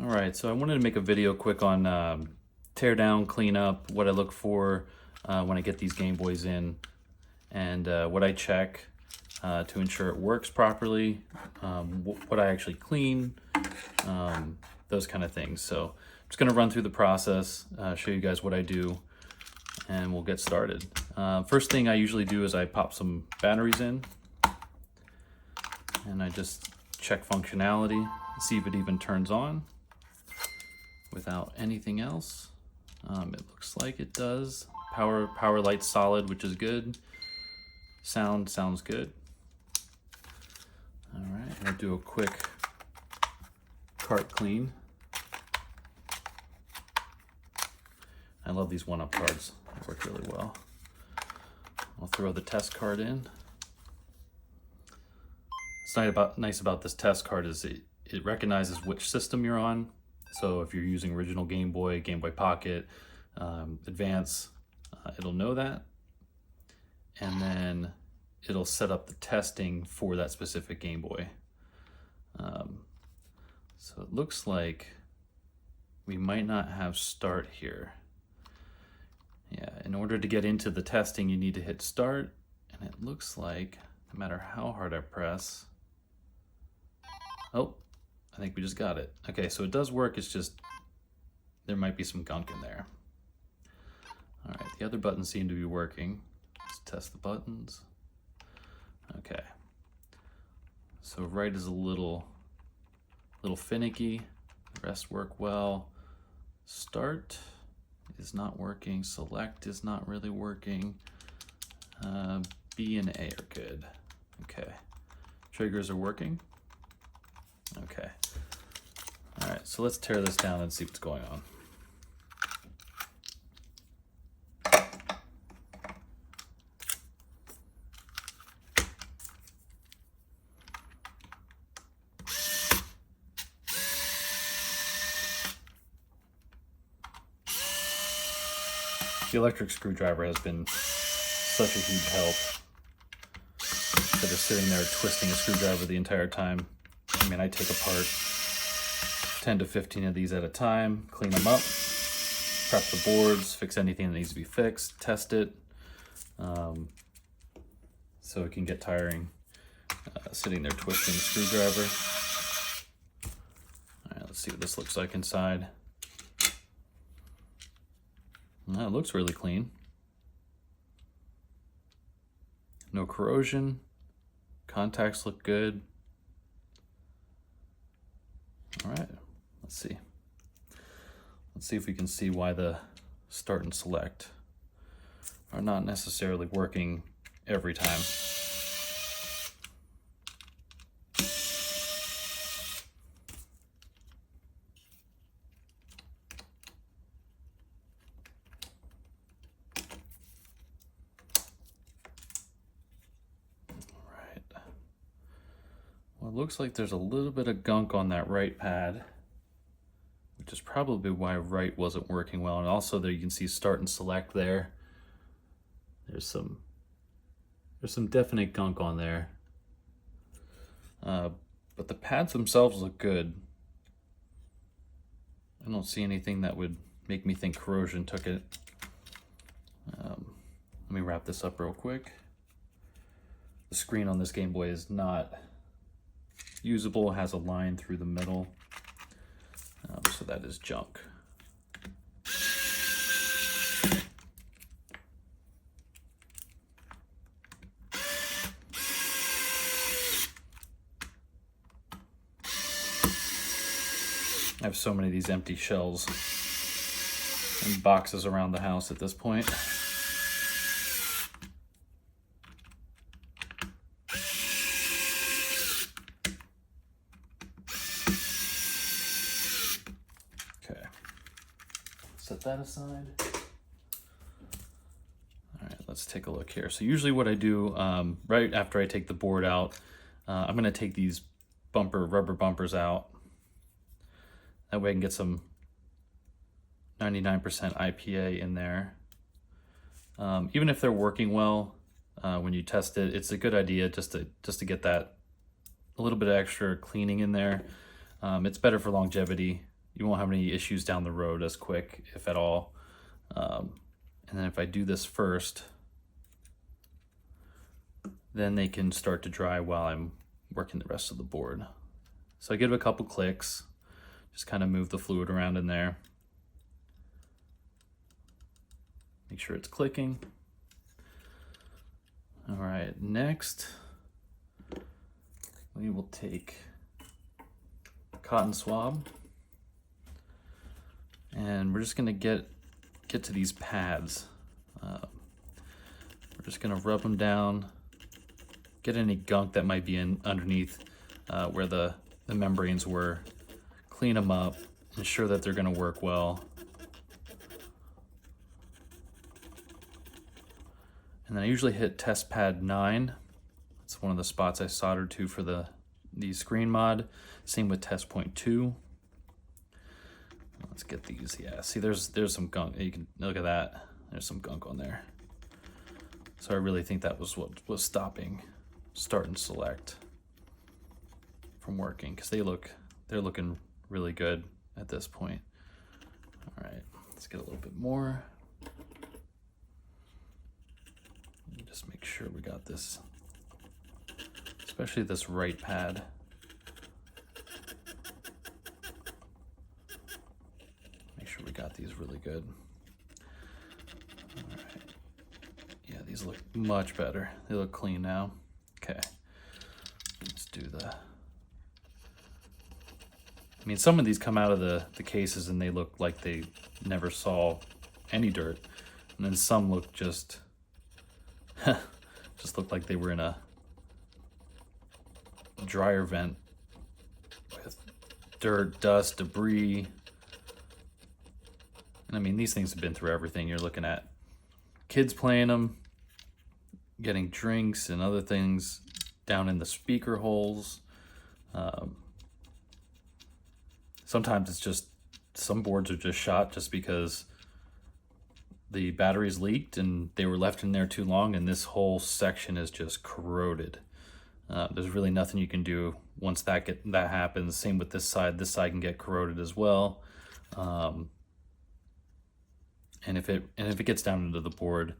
All right, so I wanted to make a video quick on teardown, cleanup, what I look for when I get these Game Boys in, and what I check to ensure it works properly, what I actually clean, those kind of things. So I'm just going to run through the process, show you guys what I do, and we'll get started. First thing I usually do is I pop some batteries in, and I just check functionality, see if it even turns on without anything else. It looks like it does. Power light's solid, which is good. Sound sounds good. All right, I'll do a quick cart clean. I love these 1-up cards. They work really well. I'll throw the test card in. What's nice about this test card is it recognizes which system you're on. So if you're using original Game Boy, Game Boy Pocket, Advance, it'll know that. And then it'll set up the testing for that specific Game Boy. So it looks like we might not have start here. Yeah, in order to get into the testing, you need to hit start. And it looks like no matter how hard I press, oh, I think we just got it. Okay, so it does work, it's just there might be some gunk in there. All right, the other buttons seem to be working. Let's test the buttons. Okay, so right is a little finicky. The rest work well. Start is not working. Select is not really working. B and A are good. Okay, triggers are working. Okay. All right, so let's tear this down and see what's going on. The electric screwdriver has been such a huge help. Instead of sitting there twisting a screwdriver the entire time. I mean, I take apart 10 to 15 of these at a time, clean them up, prep the boards, fix anything that needs to be fixed, test it. So it can get tiring sitting there twisting the screwdriver. All right, let's see what this looks like inside. It looks really clean. No corrosion. Contacts look good. All right, let's see. Let's see if we can see why the start and select are not necessarily working every time. Well, it looks like there's a little bit of gunk on that right pad, which is probably why right wasn't working well. And also there you can see start and select there. There's some definite gunk on there. But the pads themselves look good. I don't see anything that would make me think corrosion took it. Let me wrap this up real quick. The screen on this Game Boy is not usable, has a line through the middle, so that is junk. I have so many of these empty shells and boxes around the house at this point. Set that aside. All right, let's take a look here. So usually what I do right after I take the board out, I'm going to take these rubber bumpers out. That way I can get some 99% IPA in there. Even if they're working well, when you test it, it's a good idea just to get that a little bit of extra cleaning in there. It's better for longevity you won't have any issues down the road as quick, if at all. And then if I do this first, then they can start to dry while I'm working the rest of the board. So I give it a couple clicks, just kind of move the fluid around in there. Make sure it's clicking. All right, next, we will take a cotton swab, and we're just gonna get to these pads. We're just gonna rub them down, get any gunk that might be in underneath where the membranes were, clean them up, ensure that they're gonna work well. And then I usually hit test pad 9. It's one of the spots I soldered to for the screen mod. Same with test point 2. Let's get these. Yeah, see, there's some gunk. You can look at that. There's some gunk on there. So I really think that was what was stopping start and select from working, because they're looking really good at this point. All right, let's get a little bit more. Just make sure we got this, especially this right pad. Make sure we got these really good. All right. Yeah, these look much better. They look clean now. Okay, let's do the, I mean, some of these come out of the cases and they look like they never saw any dirt. And then some look just look like they were in a dryer vent with dirt, dust, debris. And I mean, these things have been through everything. You're looking at kids playing them, getting drinks and other things down in the speaker holes. Sometimes it's just, some boards are just shot just because the batteries leaked and they were left in there too long, and this whole section is just corroded. There's really nothing you can do once that happens. Same with this side. This side can get corroded as well. And if it gets down into the board,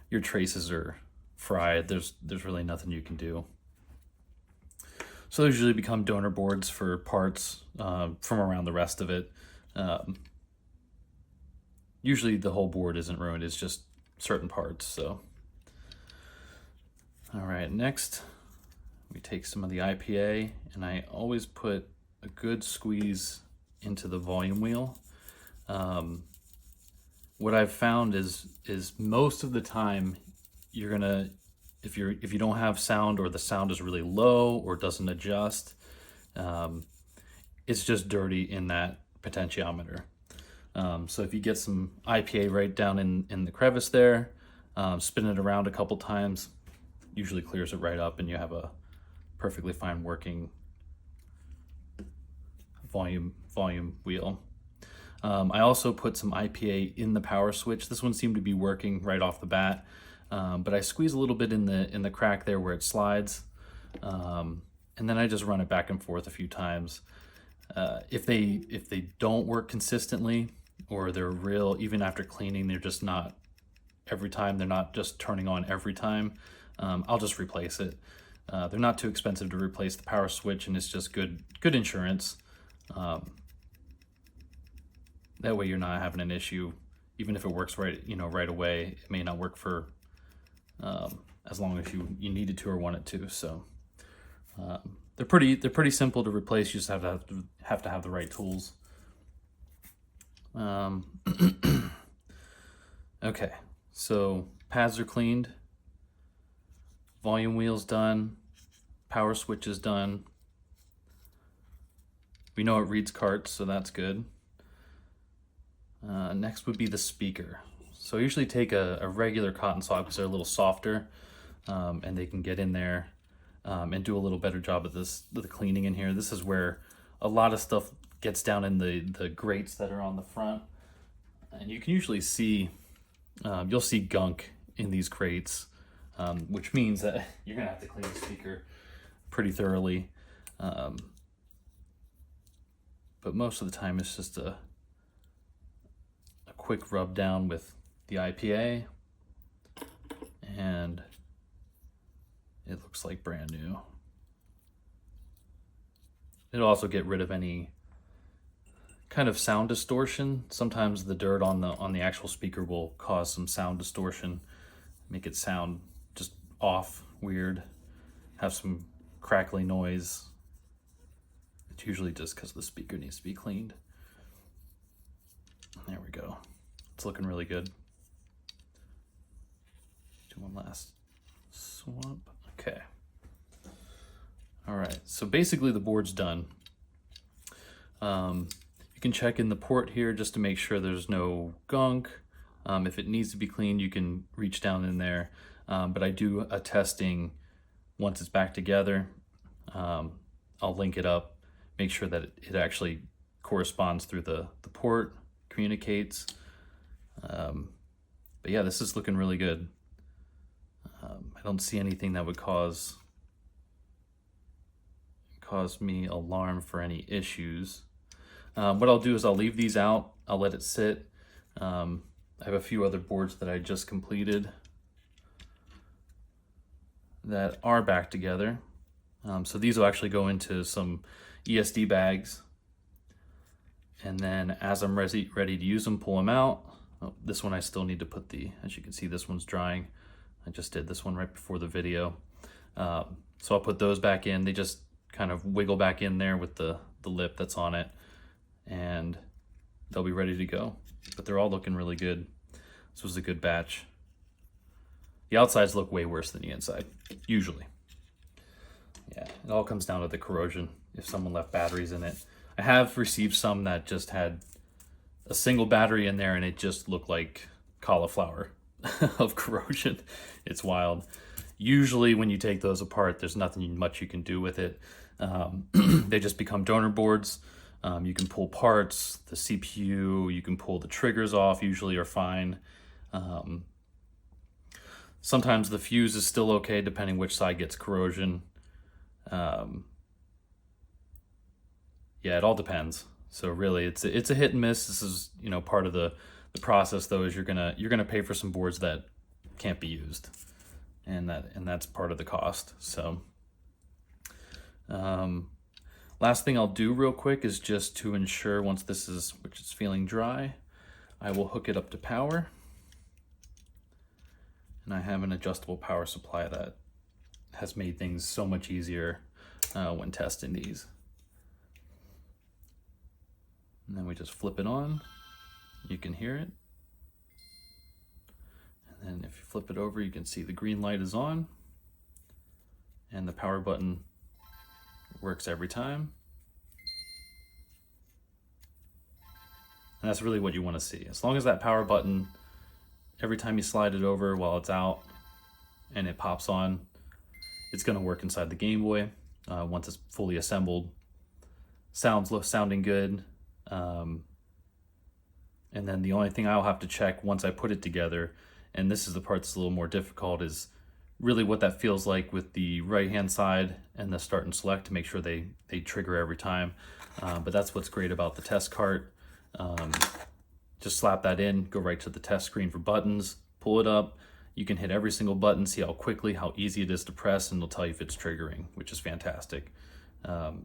your traces are fried. There's really nothing you can do. So those usually become donor boards for parts from around the rest of it. Usually the whole board isn't ruined, it's just certain parts. So, all right, next we take some of the IPA, and I always put a good squeeze into the volume wheel. What I've found is most of the time you're gonna, if you don't have sound, or the sound is really low or doesn't adjust, it's just dirty in that potentiometer. So if you get some IPA right down in the crevice there, spin it around a couple times, usually clears it right up, and you have a perfectly fine working volume wheel. I also put some IPA in the power switch. This one seemed to be working right off the bat, but I squeeze a little bit in the crack there where it slides, and then I just run it back and forth a few times. If they don't work consistently, or they're real, even after cleaning, they're just not every time, they're not just turning on every time, I'll just replace it. They're not too expensive to replace the power switch, and it's just good insurance. That way you're not having an issue. Even if it works right away, it may not work for as long as you needed to or wanted to. So they're pretty simple to replace. You just have to have the right tools. Okay, so pads are cleaned, volume wheel's done, power switch is done. We know it reads carts, so that's good. Next would be the speaker. So I usually take a regular cotton swab because they're a little softer, and they can get in there and do a little better job of the cleaning in here. This is where a lot of stuff gets down in the grates that are on the front, and you can usually see, you'll see gunk in these grates, which means that you're gonna have to clean the speaker pretty thoroughly. but most of the time it's just a quick rub down with the IPA, and it looks like brand new. It'll also get rid of any kind of sound distortion. Sometimes the dirt on the actual speaker will cause some sound distortion, make it sound just off, weird, have some crackly noise. It's usually just because the speaker needs to be cleaned. There we go. It's looking really good. Do one last swap. Okay. All right, so basically the board's done. You can check in the port here just to make sure there's no gunk. If it needs to be cleaned, you can reach down in there. But I do a testing once it's back together. I'll link it up, make sure that it actually corresponds through the port, communicates. But yeah, this is looking really good. I don't see anything that would cause me alarm for any issues. What I'll do is I'll leave these out. I'll let it sit. I have a few other boards that I just completed that are back together. So these will actually go into some ESD bags. And then as I'm ready to use them, pull them out. Oh, this one I still need to put as you can see, this one's drying. I just did this one right before the video. So I'll put those back in. They just kind of wiggle back in there with the lip that's on it, and they'll be ready to go. But they're all looking really good. This was a good batch. The outsides look way worse than the inside, usually. Yeah, it all comes down to the corrosion, if someone left batteries in it. I have received some that just had a single battery in there and it just looked like cauliflower of corrosion. It's wild. Usually when you take those apart, there's nothing much you can do with it. They just become donor boards. You can pull parts, the CPU, you can pull the triggers off, usually are fine. Sometimes the fuse is still okay, depending which side gets corrosion. Yeah, it all depends. So really, it's a hit and miss. This is, part of the process though, is you're gonna pay for some boards that can't be used, and that's part of the cost. So last thing I'll do real quick is just to ensure which is feeling dry, I will hook it up to power. And I have an adjustable power supply that has made things so much easier when testing these. And then we just flip it on. You can hear it. And then if you flip it over, you can see the green light is on. And the power button works every time. And that's really what you want to see. As long as that power button, every time you slide it over while it's out and it pops on, it's going to work inside the Game Boy once it's fully assembled. Sounding good. And then the only thing I'll have to check once I put it together, and this is the part that's a little more difficult, is really what that feels like with the right hand side and the start and select to make sure they trigger every time. But that's what's great about the test cart. Just slap that in, go right to the test screen for buttons, pull it up. You can hit every single button, see how easy it is to press, and it'll tell you if it's triggering, which is fantastic.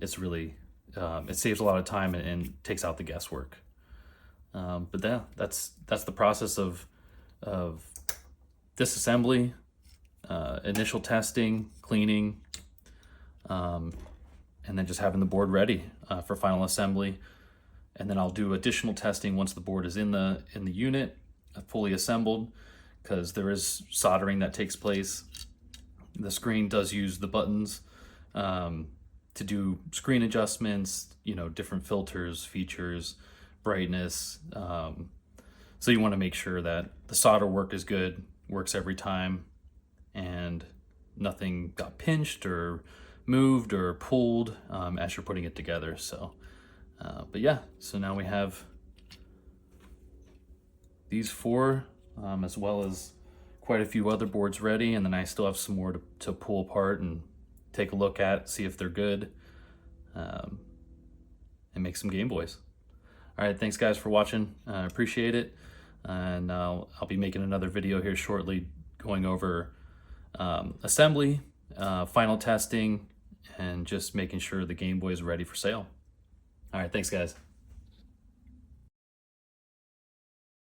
It's really, it saves a lot of time and takes out the guesswork. But yeah, that's the process of disassembly, initial testing, cleaning, and then just having the board ready for final assembly. And then I'll do additional testing once the board is in the unit, fully assembled, because there is soldering that takes place. The screen does use the buttons to do screen adjustments, different filters, features, brightness. So you want to make sure that the solder work is good, works every time, and nothing got pinched or moved or pulled as you're putting it together. So, but yeah, so now we have these four, as well as quite a few other boards ready, and then I still have some more to pull apart and take a look at, see if they're good. and make some Game Boys. All right, thanks guys for watching. I appreciate it. And I'll be making another video here shortly going over assembly, final testing, and just making sure the Game Boy is ready for sale. All right, thanks guys.